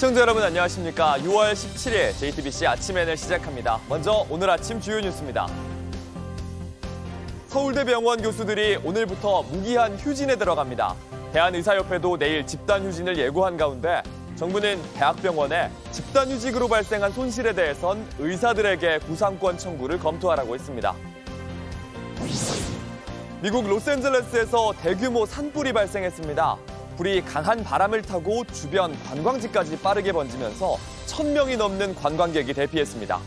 시청자 여러분 안녕하십니까. 6월 17일 JTBC 아침엔을 시작합니다. 먼저 오늘 아침 주요 뉴스입니다. 서울대병원 교수들이 오늘부터 무기한 휴진에 들어갑니다. 대한의사협회도 내일 집단휴진을 예고한 가운데 정부는 대학병원에 집단휴직으로 발생한 손실에 대해선 의사들에게 구상권 청구를 검토하라고 했습니다. 미국 로스앤젤레스에서 대규모 산불이 발생했습니다. 불이 강한 바람을 타고 주변 관광지까지 빠르게 번지면서 1,000명이 넘는 관광객이 대피했습니다.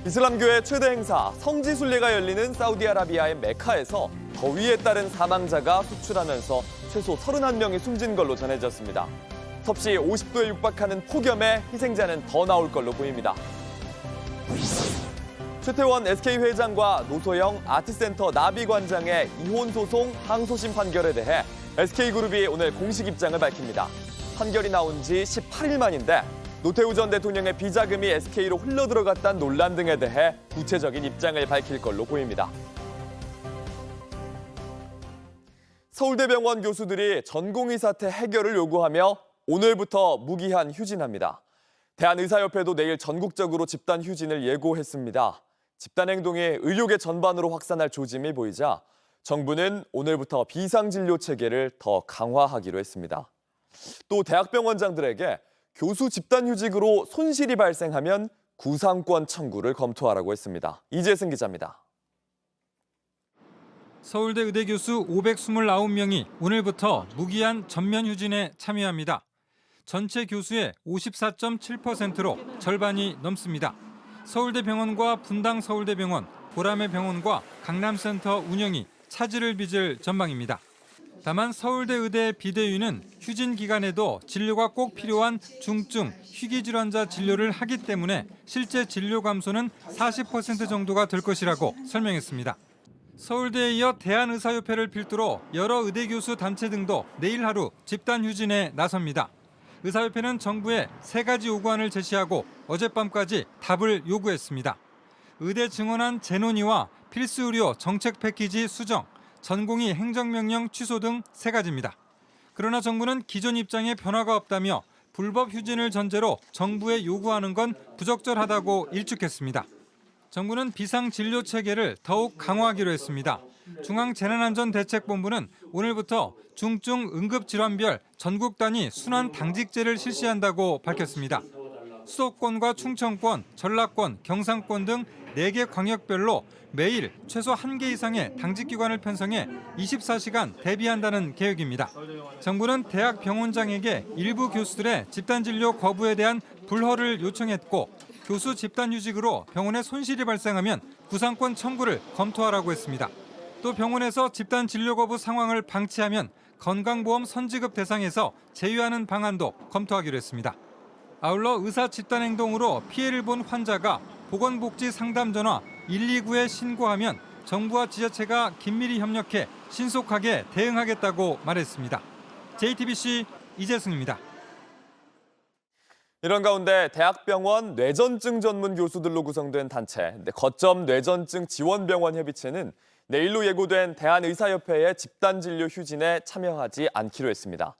이슬람교의 최대 행사 성지순례가 열리는 사우디아라비아의 메카에서 더위에 따른 사망자가 속출하면서 최소 31명이 숨진 걸로 전해졌습니다. 섭씨 50도에 육박하는 폭염에 희생자는 더 나올 걸로 보입니다. 최태원 SK 회장과 노소영 아트센터 나비관장의 이혼 소송 항소심 판결에 대해 SK그룹이 오늘 공식 입장을 밝힙니다. 판결이 나온 지 18일 만인데 노태우 전 대통령의 비자금이 SK로 흘러들어갔다는 논란 등에 대해 구체적인 입장을 밝힐 걸로 보입니다. 서울대병원 교수들이 전공의 사태 해결을 요구하며 오늘부터 무기한 휴진합니다. 대한의사협회도 내일 전국적으로 집단 휴진을 예고했습니다. 집단 행동이 의료계 전반으로 확산할 조짐이 보이자 정부는 오늘부터 비상진료 체계를 더 강화하기로 했습니다. 또 대학병원장들에게 교수 집단휴직으로 손실이 발생하면 구상권 청구를 검토하라고 했습니다. 이재승 기자입니다. 서울대 의대 교수 529명이 오늘부터 무기한 전면휴진에 참여합니다. 전체 교수의 54.7%로 절반이 넘습니다. 서울대병원과 분당서울대병원, 보라매병원과 강남센터 운영이 차질을 빚을 전망입니다. 다만 서울대 의대 비대위는 휴진 기간에도 진료가 꼭 필요한 중증, 희귀질환자 진료를 하기 때문에 실제 진료 감소는 40% 정도가 될 것이라고 설명했습니다. 서울대에 이어 대한의사협회를 필두로 여러 의대 교수 단체 등도 내일 하루 집단 휴진에 나섭니다. 의사협회는 정부에 3가지 요구안을 제시하고 어젯밤까지 답을 요구했습니다. 의대 증원안 재논의와 필수 의료 정책 패키지 수정, 전공의 행정명령 취소 등 3가지입니다. 그러나 정부는 기존 입장에 변화가 없다며 불법 휴진을 전제로 정부에 요구하는 건 부적절하다고 일축했습니다. 정부는 비상진료 체계를 더욱 강화하기로 했습니다. 중앙재난안전대책본부는 오늘부터 중증 응급질환별 전국 단위 순환 당직제를 실시한다고 밝혔습니다. 수도권과 충청권, 전라권, 경상권 등 4개 광역별로 매일 최소 1개 이상의 당직기관을 편성해 24시간 대비한다는 계획입니다. 정부는 대학 병원장에게 일부 교수들의 집단진료 거부에 대한 불허를 요청했고 교수 집단휴직으로 병원에 손실이 발생하면 구상권 청구를 검토하라고 했습니다. 또 병원에서 집단진료 거부 상황을 방치하면 건강보험 선지급 대상에서 제외하는 방안도 검토하기로 했습니다. 아울러 의사 집단행동으로 피해를 본 환자가 보건복지상담전화 129에 신고하면 정부와 지자체가 긴밀히 협력해 신속하게 대응하겠다고 말했습니다. JTBC 이재승입니다. 이런 가운데 대학병원 뇌전증 전문 교수들로 구성된 단체 거점 뇌전증 지원병원 협의체는 내일로 예고된 대한의사협회의 집단진료 휴진에 참여하지 않기로 했습니다.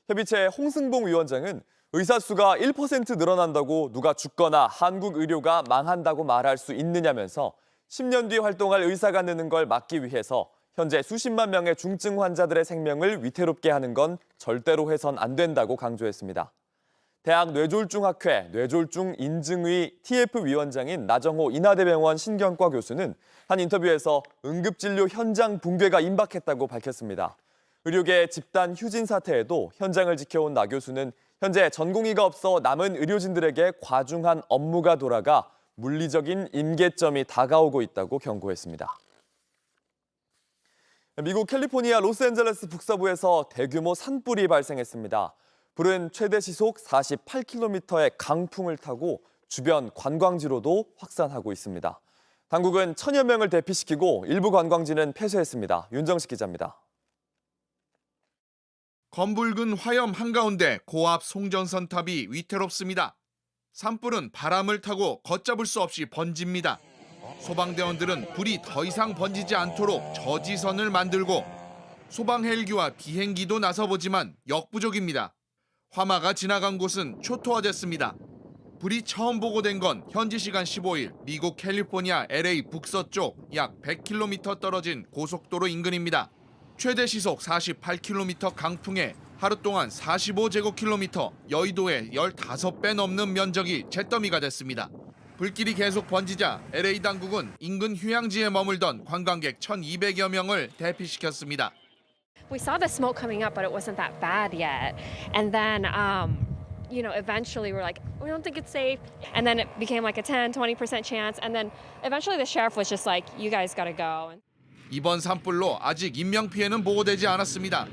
협의체 홍승봉 위원장은 의사 수가 1% 늘어난다고 누가 죽거나 한국 의료가 망한다고 말할 수 있느냐면서 10년 뒤 활동할 의사가 느는 걸 막기 위해서 현재 수십만 명의 중증 환자들의 생명을 위태롭게 하는 건 절대로 해선 안 된다고 강조했습니다. 대학 뇌졸중학회 뇌졸중 인증의 TF 위원장인 나정호 인하대병원 신경과 교수는 한 인터뷰에서 응급진료 현장 붕괴가 임박했다고 밝혔습니다. 의료계 집단 휴진 사태에도 현장을 지켜온 나 교수는 현재 전공의가 없어 남은 의료진들에게 과중한 업무가 돌아가 물리적인 임계점이 다가오고 있다고 경고했습니다. 미국 캘리포니아 로스앤젤레스 북서부에서 대규모 산불이 발생했습니다. 불은 최대 시속 48km의 강풍을 타고 주변 관광지로도 확산하고 있습니다. 당국은 1000여 명을 대피시키고 일부 관광지는 폐쇄했습니다. 윤정식 기자입니다. 검붉은 화염 한가운데 고압 송전선 탑이 위태롭습니다. 산불은 바람을 타고 걷잡을 수 없이 번집니다. 소방대원들은 불이 더 이상 번지지 않도록 저지선을 만들고 소방 헬기와 비행기도 나서보지만 역부족입니다. 화마가 지나간 곳은 초토화됐습니다. 불이 처음 보고된 건 현지 시간 15일 미국 캘리포니아 LA 북서쪽 약 100km 떨어진 고속도로 인근입니다. 최대 시속 48km 강풍에 하루 동안 45제곱킬로미터, 여의도의 15배 넘는 면적이 잿더미가 됐습니다. 불길이 계속 번지자 LA 당국은 인근 휴양지에 머물던 관광객 1,200여 명을 대피시켰습니다. We saw the smoke coming up, but it wasn't that bad yet. And then, eventually we're like, we don't think it's safe. And then it became like a 10, 20% chance. And then eventually the sheriff was just like, you guys gotta go. 이번 산불로 아직 인명피해는 보고되지 않았습니다.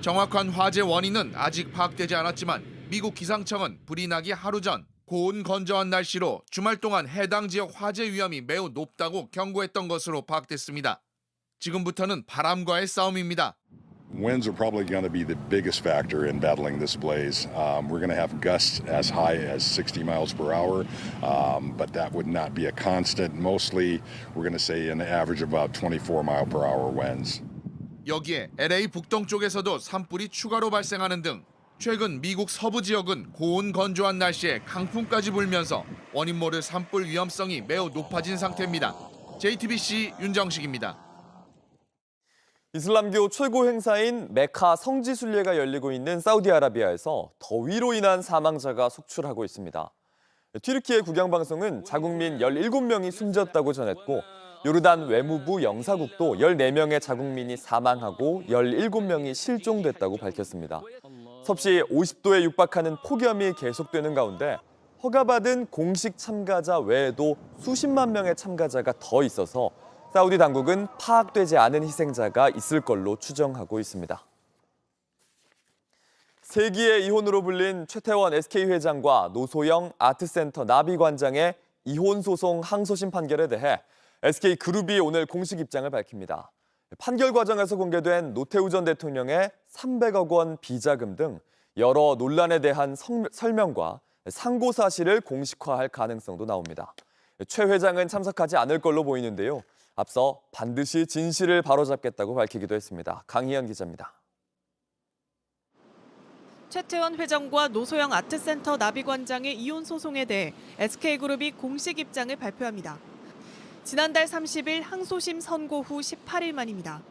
정확한 화재 원인은 아직 파악되지 않았지만 미국 기상청은 불이 나기 하루 전 고온 건조한 날씨로 주말 동안 해당 지역 화재 위험이 매우 높다고 경고했던 것으로 파악됐습니다. 지금부터는 바람과의 싸움입니다. Winds are probably going to be the biggest factor in battling this blaze. We're going to have gusts as high as 60 miles per hour, but that would not be a constant. Mostly, we're going to say an average of about 24 mile per hour winds. 여기에 LA 북동쪽에서도 산불이 추가로 발생하는 등 최근 미국 서부 지역은 고온 건조한 날씨에 강풍까지 불면서 원인 모를 산불 위험성이 매우 높아진 상태입니다. JTBC 윤정식입니다. 이슬람교 최고 행사인 메카 성지 순례가 열리고 있는 사우디아라비아에서 더위로 인한 사망자가 속출하고 있습니다. 튀르키예 국영방송은 자국민 17명이 숨졌다고 전했고 요르단 외무부 영사국도 14명의 자국민이 사망하고 17명이 실종됐다고 밝혔습니다. 섭씨 50도에 육박하는 폭염이 계속되는 가운데 허가받은 공식 참가자 외에도 수십만 명의 참가자가 더 있어서 사우디 당국은 파악되지 않은 희생자가 있을 걸로 추정하고 있습니다. 세기의 이혼으로 불린 최태원 SK 회장과 노소영 아트센터 나비관장의 이혼 소송 항소심 판결에 대해 SK그룹이 오늘 공식 입장을 밝힙니다. 판결 과정에서 공개된 노태우 전 대통령의 300억 원 비자금 등 여러 논란에 대한 설명과 상고 사실을 공식화할 가능성도 나옵니다. 최 회장은 참석하지 않을 걸로 보이는데요. 앞서 반드시 진실을 바로잡겠다고 밝히기도 했습니다. 강희연 기자입니다. 최태원 회장과 노소영 아트센터 나비관장의 이혼 소송에 대해 SK그룹이 공식 입장을 발표합니다. 지난달 30일 항소심 선고 후 18일 만입니다.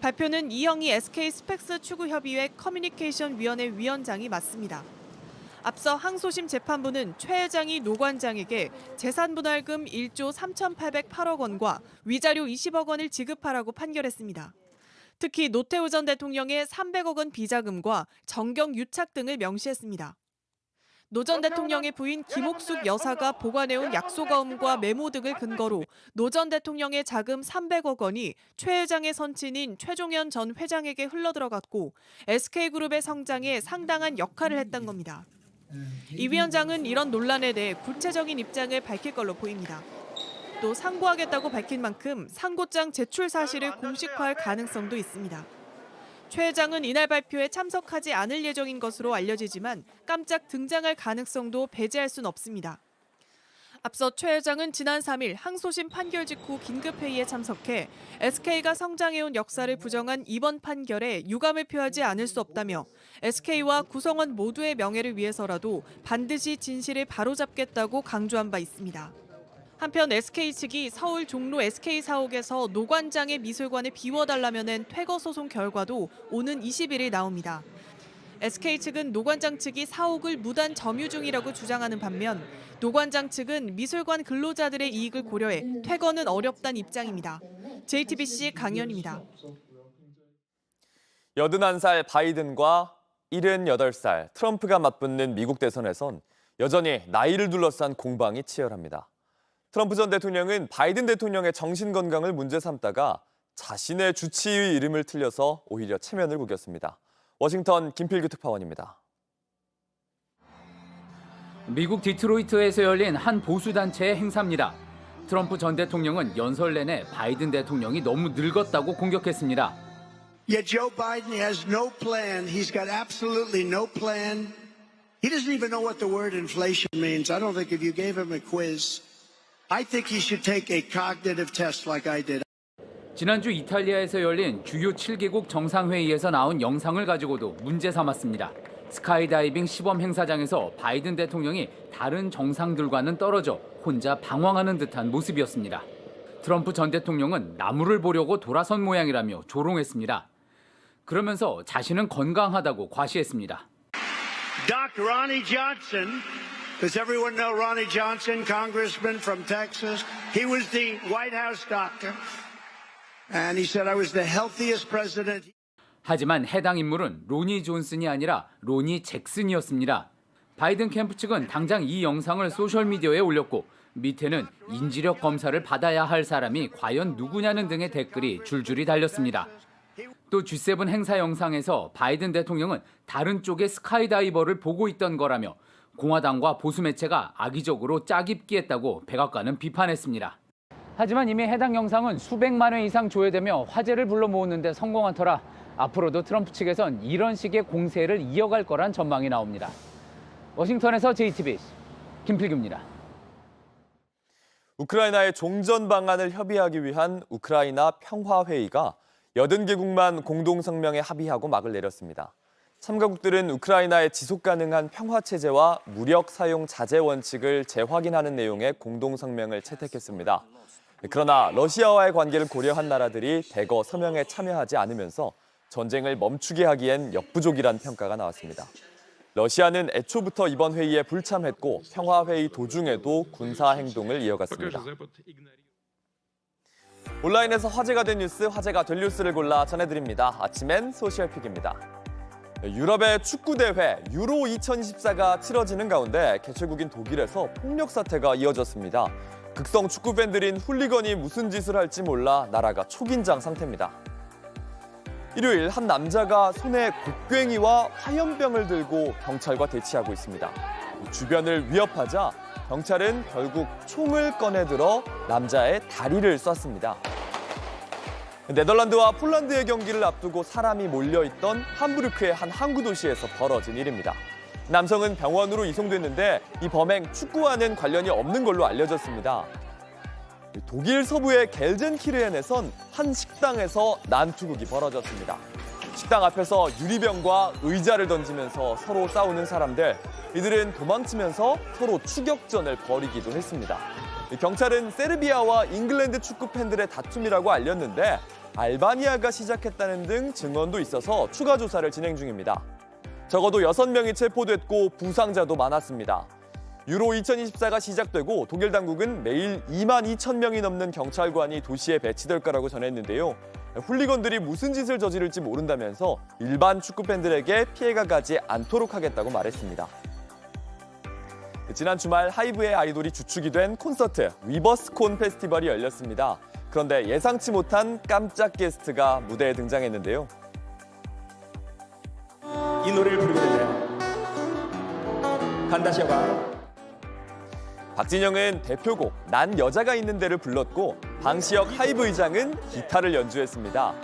발표는 이영희 SK스펙스 추구협의회 커뮤니케이션위원회 위원장이 맡습니다. 앞서 항소심 재판부는 최 회장이 노 관장에게 재산분할금 1조 3,808억 원과 위자료 20억 원을 지급하라고 판결했습니다. 특히 노태우 전 대통령의 300억 원 비자금과 정경 유착 등을 명시했습니다. 노 전 대통령의 부인 김옥숙 여사가 보관해온 약소가음과 메모 등을 근거로 노 전 대통령의 자금 300억 원이 최 회장의 선친인 최종현 전 회장에게 흘러들어갔고 SK그룹의 성장에 상당한 역할을 했던 겁니다. 이 위원장은 이런 논란에 대해 구체적인 입장을 밝힐 걸로 보입니다. 또 상고하겠다고 밝힌 만큼 상고장 제출 사실을 공식화할 가능성도 있습니다. 최 회장은 이날 발표에 참석하지 않을 예정인 것으로 알려지지만 깜짝 등장할 가능성도 배제할 순 없습니다. 앞서 최 회장은 지난 3일 항소심 판결 직후 긴급회의에 참석해 SK가 성장해온 역사를 부정한 이번 판결에 유감을 표하지 않을 수 없다며 SK와 구성원 모두의 명예를 위해서라도 반드시 진실을 바로잡겠다고 강조한 바 있습니다. 한편 SK 측이 서울 종로 SK사옥에서 노 관장의 미술관을 비워달라며 낸 퇴거 소송 결과도 오는 21일 나옵니다. SK 측은 노 관장 측이 사옥을 무단 점유 중이라고 주장하는 반면 노 관장 측은 미술관 근로자들의 이익을 고려해 퇴거는 어렵다는 입장입니다. JTBC 강연입니다. 81살 바이든과 78살 트럼프가 맞붙는 미국 대선에선 여전히 나이를 둘러싼 공방이 치열합니다. 트럼프 전 대통령은 바이든 대통령의 정신건강을 문제 삼다가 자신의 주치의 이름을 틀려서 오히려 체면을 구겼습니다. 워싱턴 김필규 특파원입니다. 미국 디트로이트에서 열린 한 보수단체의 행사입니다. 트럼프 전 대통령은 연설 내내 바이든 대통령이 너무 늙었다고 공격했습니다. Yet Joe Biden has no plan. He's got absolutely no plan. He doesn't even know what the word inflation means. I don't think if you gave him a quiz, I think he should take a cognitive test like I did. 지난주 이탈리아에서 열린 주요 7개국 정상회의에서 나온 영상을 가지고도 문제 삼았습니다. 스카이다이빙 시범 행사장에서 바이든 대통령이 다른 정상들과는 떨어져 혼자 방황하는 듯한 모습이었습니다. 트럼프 전 대통령은 나무를 보려고 돌아선 모양이라며 조롱했습니다. 그러면서 자신은 건강하다고 과시했습니다. Dr. Ronnie Johnson, does everyone know Ronnie Johnson, congressman from Texas? He was the White House doctor, and he said I was the healthiest president. 하지만 해당 인물은 로니 존슨이 아니라 로니 잭슨이었습니다. 바이든 캠프 측은 당장 이 영상을 소셜미디어에 올렸고 밑에는 인지력 검사를 받아야 할 사람이 과연 누구냐는 등의 댓글이 줄줄이 달렸습니다. 또 G7 행사 영상에서 바이든 대통령은 다른 쪽의 스카이다이버를 보고 있던 거라며 공화당과 보수 매체가 악의적으로 짜깁기했다고 백악관은 비판했습니다. 하지만 이미 해당 영상은 수백만 회 이상 조회되며 화제를 불러 모으는 데 성공한 터라 앞으로도 트럼프 측에선 이런 식의 공세를 이어갈 거란 전망이 나옵니다. 워싱턴에서 JTBC 김필규입니다. 우크라이나의 종전 방안을 협의하기 위한 우크라이나 평화회의가 80개국만 공동성명에 합의하고 막을 내렸습니다. 참가국들은 우크라이나의 지속가능한 평화체제와 무력 사용 자제 원칙을 재확인하는 내용의 공동성명을 채택했습니다. 그러나 러시아와의 관계를 고려한 나라들이 대거 서명에 참여하지 않으면서 전쟁을 멈추게 하기엔 역부족이란 평가가 나왔습니다. 러시아는 애초부터 이번 회의에 불참했고 평화회의 도중에도 군사행동을 이어갔습니다. 온라인에서 화제가 된 뉴스, 화제가 될 뉴스를 골라 전해드립니다. 아침엔 소셜픽입니다. 유럽의 축구대회 유로 2024가 치러지는 가운데 개최국인 독일에서 폭력 사태가 이어졌습니다. 극성 축구 팬들인 훌리건이 무슨 짓을 할지 몰라 나라가 초긴장 상태입니다. 일요일 한 남자가 손에 곡괭이와 화염병을 들고 경찰과 대치하고 있습니다. 주변을 위협하자 경찰은 결국 총을 꺼내들어 남자의 다리를 쐈습니다. 네덜란드와 폴란드의 경기를 앞두고 사람이 몰려있던 함부르크의 한 항구 도시에서 벌어진 일입니다. 남성은 병원으로 이송됐는데 이 범행 축구와는 관련이 없는 걸로 알려졌습니다. 독일 서부의 겔젠키르헨에선 한 식당에서 난투극이 벌어졌습니다. 식당 앞에서 유리병과 의자를 던지면서 서로 싸우는 사람들, 이들은 도망치면서 서로 추격전을 벌이기도 했습니다. 경찰은 세르비아와 잉글랜드 축구 팬들의 다툼이라고 알렸는데 알바니아가 시작했다는 등 증언도 있어서 추가 조사를 진행 중입니다. 적어도 6명이 체포됐고 부상자도 많았습니다. 유로 2024가 시작되고 독일 당국은 매일 2만 2천 명이 넘는 경찰관이 도시에 배치될 거라고 전했는데요. 훌리건들이 무슨 짓을 저지를지 모른다면서 일반 축구 팬들에게 피해가 가지 않도록 하겠다고 말했습니다. 지난 주말 하이브의 아이돌이 주축이 된 콘서트 위버스콘 페스티벌이 열렸습니다. 그런데 예상치 못한 깜짝 게스트가 무대에 등장했는데요. 이 노래를 부르게 되네요. 간다시아가. 박진영은 대표곡 난 여자가 있는 데를 불렀고 방시혁 하이브 의장은 기타를 연주했습니다.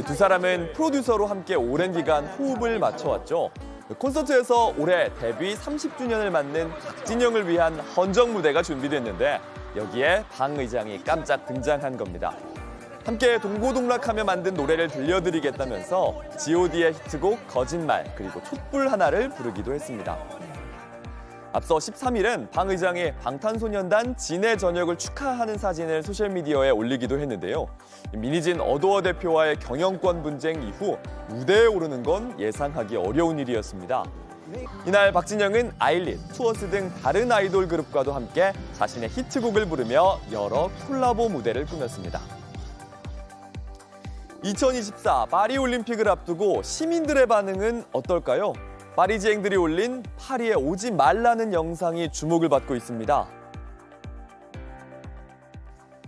두 사람은 프로듀서로 함께 오랜 기간 호흡을 맞춰왔죠. 콘서트에서 올해 데뷔 30주년을 맞는 박진영을 위한 헌정 무대가 준비됐는데 여기에 방 의장이 깜짝 등장한 겁니다. 함께 동고동락하며 만든 노래를 들려드리겠다면서 G.O.D의 히트곡 거짓말 그리고 촛불 하나를 부르기도 했습니다. 앞서 13일엔 방 의장이 방탄소년단 진의 저녁을 축하하는 사진을 소셜미디어에 올리기도 했는데요. 민희진 어도어 대표와의 경영권 분쟁 이후 무대에 오르는 건 예상하기 어려운 일이었습니다. 이날 박진영은 아일린, 투어스 등 다른 아이돌 그룹과도 함께 자신의 히트곡을 부르며 여러 콜라보 무대를 꾸몄습니다. 2024 파리 올림픽을 앞두고 시민들의 반응은 어떨까요? 파리지앵들이 올린 파리에 오지 말라는 영상이 주목을 받고 있습니다.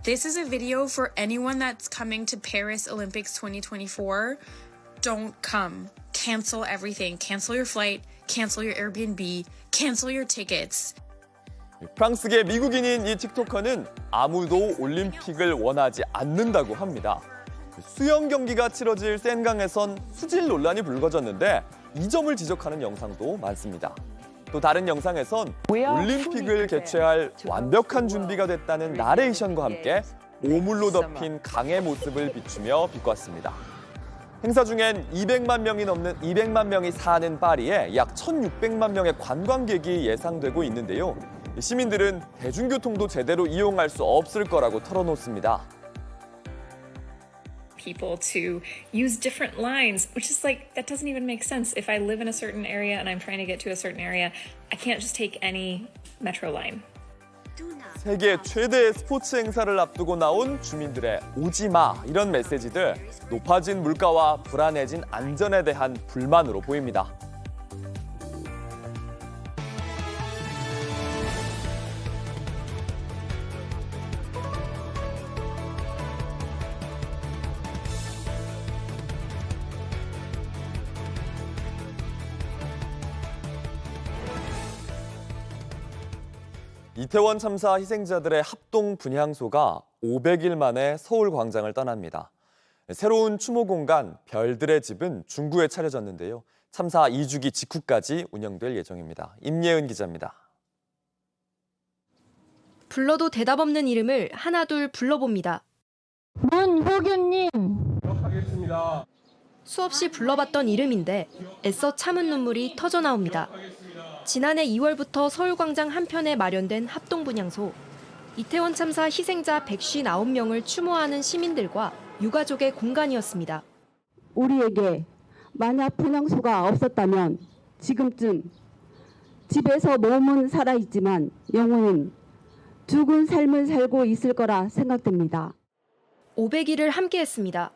This is a video for anyone that's coming to Paris Olympics 2024. Don't come. Cancel everything. Cancel your flight. Cancel your Airbnb. Cancel your tickets. 프랑스계 미국인인 이 틱토커는 아무도 올림픽을 원하지 않는다고 합니다. 수영 경기가 치러질 센강에선 수질 논란이 불거졌는데 이 점을 지적하는 영상도 많습니다. 또 다른 영상에선 올림픽을 개최할 완벽한 준비가 됐다는 나레이션과 함께 오물로 덮인 강의 모습을 비추며 비꼬았습니다. 행사 중엔 200만 명이 사는 파리에 약 1,600만 명의 관광객이 예상되고 있는데요. 시민들은 대중교통도 제대로 이용할 수 없을 거라고 털어놓습니다. People to use different lines, which is like, that doesn't even make sense. If I live in a certain area and I'm trying to get to a certain area, I can't just take any metro line. 세계 최대의 스포츠 행사를 앞두고 나온 주민들의 오지 마 이런 메시지들, 높아진 물가와 불안해진 안전에 대한 불만으로 보입니다. 이태원 참사 희생자들의 합동 분향소가 500일 만에 서울 광장을 떠납니다. 새로운 추모 공간 별들의 집은 중구에 차려졌는데요. 참사 2주기 직후까지 운영될 예정입니다. 임예은 기자입니다. 불러도 대답 없는 이름을 하나둘 불러봅니다. 문호균님. 하겠습니다. 수없이 불러봤던 이름인데 애써 참은 눈물이 터져 나옵니다. 지난해 2월부터 서울광장 한편에 마련된 합동분향소. 이태원 참사 희생자 159명을 추모하는 시민들과 유가족의 공간이었습니다. 우리에게 만약 분향소가 없었다면 지금쯤 집에서 몸은 살아있지만 영혼은 죽은 삶을 살고 있을 거라 생각됩니다. 500일을 함께했습니다.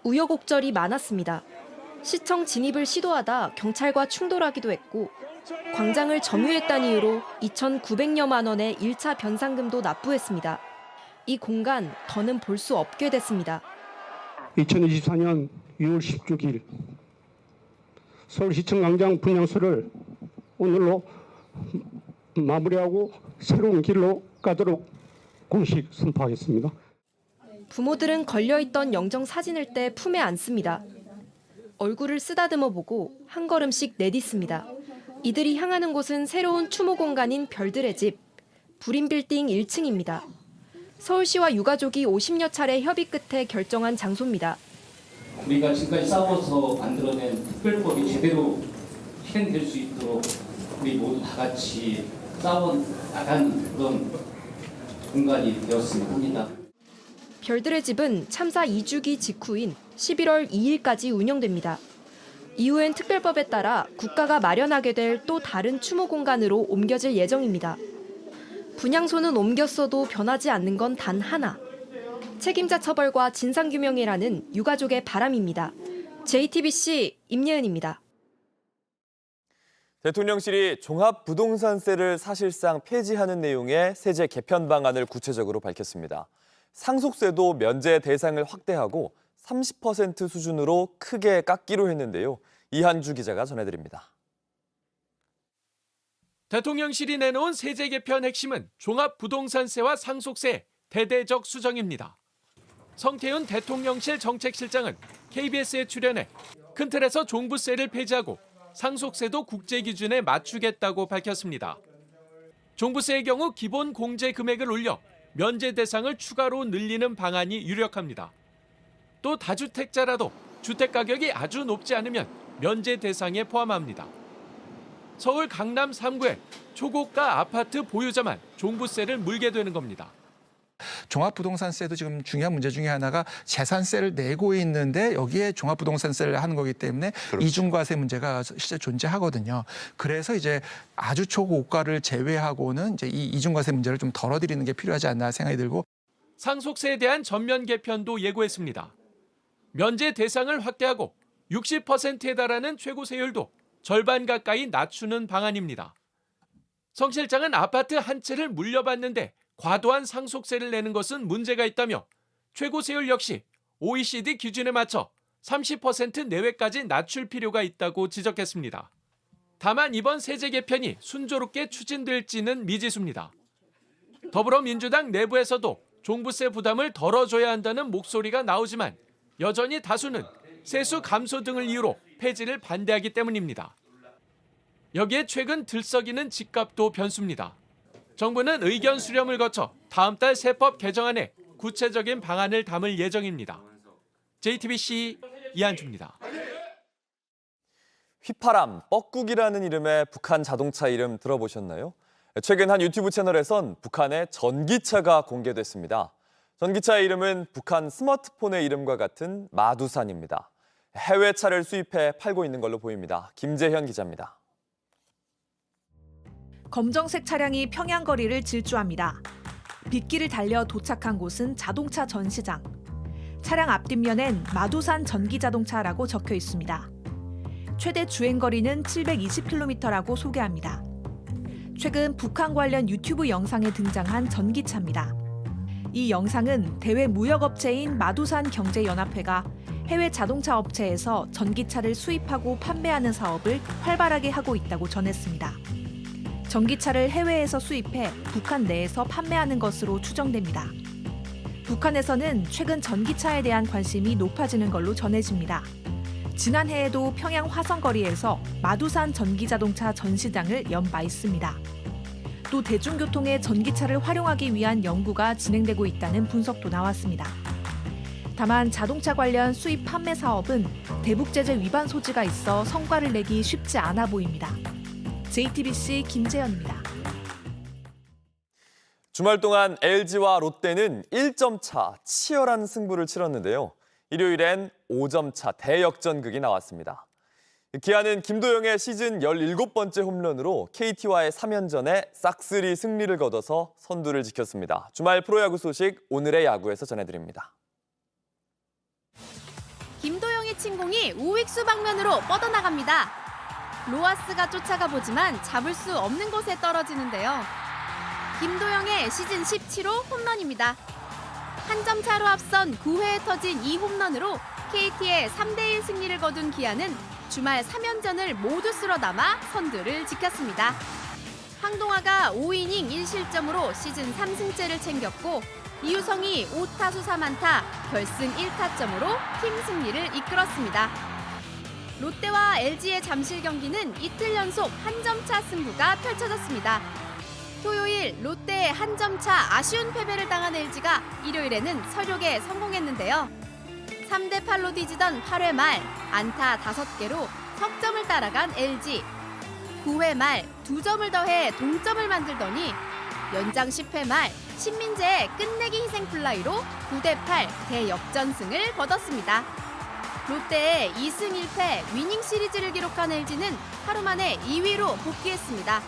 우여곡절이 많았습니다. 시청 진입을 시도하다 경찰과 충돌하기도 했고 광장을 점유했다는 이유로 2,900여만 원의 1차 변상금도 납부했습니다. 이 공간 더는 볼 수 없게 됐습니다. 2024년 6월 16일 서울시청 광장 분향소를 오늘로 마무리하고 새로운 길로 가도록 공식 선포하겠습니다. 부모들은 걸려있던 영정 사진을 떼 품에 안습니다. 얼굴을 쓰다듬어 보고 한 걸음씩 내딛습니다. 이들이 향하는 곳은 새로운 추모 공간인 별들의 집, 불임빌딩 1층입니다. 서울시와 유가족이 50여 차례 협의 끝에 결정한 장소입니다. 우리가 지금까지 싸워서 만들어낸 특별법이 제대로 실행될 수 있도록 우리 모두 다 같이 싸워나가는 그런 공간이 되었으면 합니다. 별들의 집은 참사 2주기 직후인 11월 2일까지 운영됩니다. 이후엔 특별법에 따라 국가가 마련하게 될 또 다른 추모 공간으로 옮겨질 예정입니다. 분향소는 옮겼어도 변하지 않는 건 단 하나. 책임자 처벌과 진상규명이라는 유가족의 바람입니다. JTBC 임예은입니다. 대통령실이 종합부동산세를 사실상 폐지하는 내용의 세제 개편 방안을 구체적으로 밝혔습니다. 상속세도 면제 대상을 확대하고 30% 수준으로 크게 깎기로 했는데요. 이한주 기자가 전해드립니다. 대통령실이 내놓은 세제 개편 핵심은 종합부동산세와 상속세 대대적 수정입니다. 성태윤 대통령실 정책실장은 KBS에 출연해 큰 틀에서 종부세를 폐지하고 상속세도 국제 기준에 맞추겠다고 밝혔습니다. 종부세의 경우 기본 공제 금액을 올려 면제 대상을 추가로 늘리는 방안이 유력합니다. 또 다주택자라도 주택 가격이 아주 높지 않으면 면제 대상에 포함합니다. 서울 강남 3구의 초고가 아파트 보유자만 종부세를 물게 되는 겁니다. 종합부동산세도 지금 중요한 문제 중에 하나가 재산세를 내고 있는데 여기에 종합부동산세를 하는 거기 때문에 그렇죠. 이중과세 문제가 실제 존재하거든요. 그래서 이제 아주 초고가를 제외하고는 이제 이 이중과세 문제를 좀 덜어드리는 게 필요하지 않나 생각이 들고. 상속세에 대한 전면 개편도 예고했습니다. 면제 대상을 확대하고 60%에 달하는 최고 세율도 절반 가까이 낮추는 방안입니다. 성 실장은 아파트 한 채를 물려받는데 과도한 상속세를 내는 것은 문제가 있다며 최고 세율 역시 OECD 기준에 맞춰 30% 내외까지 낮출 필요가 있다고 지적했습니다. 다만 이번 세제 개편이 순조롭게 추진될지는 미지수입니다. 더불어민주당 내부에서도 종부세 부담을 덜어줘야 한다는 목소리가 나오지만 여전히 다수는 세수 감소 등을 이유로 폐지를 반대하기 때문입니다. 여기에 최근 들썩이는 집값도 변수입니다. 정부는 의견 수렴을 거쳐 다음 달 세법 개정안에 구체적인 방안을 담을 예정입니다. JTBC 이한주입니다. 휘파람, 뻐꾸기라는 이름의 북한 자동차 이름 들어보셨나요? 최근 한 유튜브 채널에선 북한의 전기차가 공개됐습니다. 전기차의 이름은 북한 스마트폰의 이름과 같은 마두산입니다. 해외 차를 수입해 팔고 있는 걸로 보입니다. 김재현 기자입니다. 검정색 차량이 평양 거리를 질주합니다. 빗길을 달려 도착한 곳은 자동차 전시장. 차량 앞뒷면엔 마두산 전기자동차라고 적혀 있습니다. 최대 주행거리는 720km라고 소개합니다. 최근 북한 관련 유튜브 영상에 등장한 전기차입니다. 이 영상은 대외 무역업체인 마두산 경제연합회가 해외 자동차 업체에서 전기차를 수입하고 판매하는 사업을 활발하게 하고 있다고 전했습니다. 전기차를 해외에서 수입해 북한 내에서 판매하는 것으로 추정됩니다. 북한에서는 최근 전기차에 대한 관심이 높아지는 걸로 전해집니다. 지난해에도 평양 화성거리에서 마두산 전기자동차 전시장을 연 바 있습니다. 또 대중교통에 전기차를 활용하기 위한 연구가 진행되고 있다는 분석도 나왔습니다. 다만 자동차 관련 수입 판매 사업은 대북제재 위반 소지가 있어 성과를 내기 쉽지 않아 보입니다. JTBC 김재현입니다. 주말 동안 LG와 롯데는 1점 차 치열한 승부를 치렀는데요. 일요일엔 5점 차 대역전극이 나왔습니다. 기아는 김도영의 시즌 17번째 홈런으로 KT와의 3연전에 싹쓸이 승리를 거둬서 선두를 지켰습니다. 주말 프로야구 소식 오늘의 야구에서 전해드립니다. 김도영의 침공이 우익수 방면으로 뻗어나갑니다. 로하스가 쫓아가 보지만 잡을 수 없는 곳에 떨어지는데요. 김도영의 시즌 17호 홈런입니다. 한 점 차로 앞선 9회에 터진 이 홈런으로 KT의 3대1 승리를 거둔 기아는 주말 3연전을 모두 쓸어 담아 선두를 지켰습니다. 황동아가 5이닝 1실점으로 시즌 3승째를 챙겼고 이유성이 5타수 4안타, 결승 1타점으로 팀 승리를 이끌었습니다. 롯데와 LG의 잠실 경기는 이틀 연속 한 점 차 승부가 펼쳐졌습니다. 토요일 롯데의 한 점 차 아쉬운 패배를 당한 LG가 일요일에는 서력에 성공했는데요. 3대8로 뒤지던 8회 말 안타 5개로 석점을 따라간 LG. 9회 말 2점을 더해 동점을 만들더니 연장 10회 말 신민재의 끝내기 희생플라이로 9대8 대역전승을 거뒀습니다. 롯데의 2승 1패 위닝 시리즈를 기록한 LG는 하루 만에 2위로 복귀했습니다.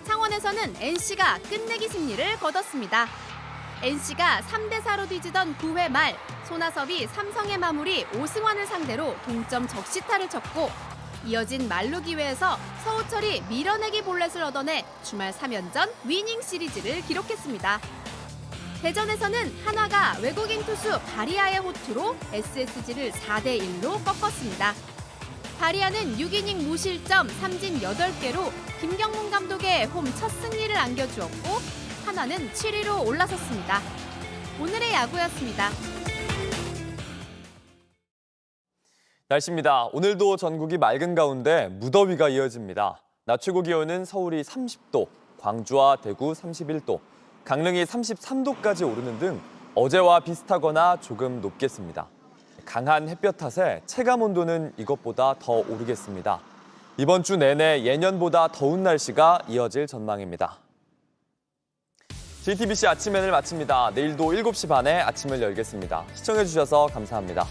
창원에서는 NC가 끝내기 승리를 거뒀습니다. NC가 3대4로 뒤지던 9회 말 손아섭이 삼성의 마무리 오승환을 상대로 동점 적시타를 쳤고 이어진 만루 기회에서 서우철이 밀어내기 볼넷을 얻어내 주말 3연전 위닝 시리즈를 기록했습니다. 대전에서는 한화가 외국인 투수 바리아의 호투로 SSG를 4대1로 꺾었습니다. 바리아는 6이닝 무실점 3진 8개로 김경문 감독의 홈 첫 승리를 안겨주었고 한화는 7위로 올라섰습니다. 오늘의 야구였습니다. 날씨입니다. 오늘도 전국이 맑은 가운데 무더위가 이어집니다. 낮 최고 기온은 서울이 30도, 광주와 대구 31도, 강릉이 33도까지 오르는 등 어제와 비슷하거나 조금 높겠습니다. 강한 햇볕 탓에 체감 온도는 이것보다 더 오르겠습니다. 이번 주 내내 예년보다 더운 날씨가 이어질 전망입니다. JTBC 아침엔을 마칩니다. 내일도 7시 반에 아침을 열겠습니다. 시청해주셔서 감사합니다.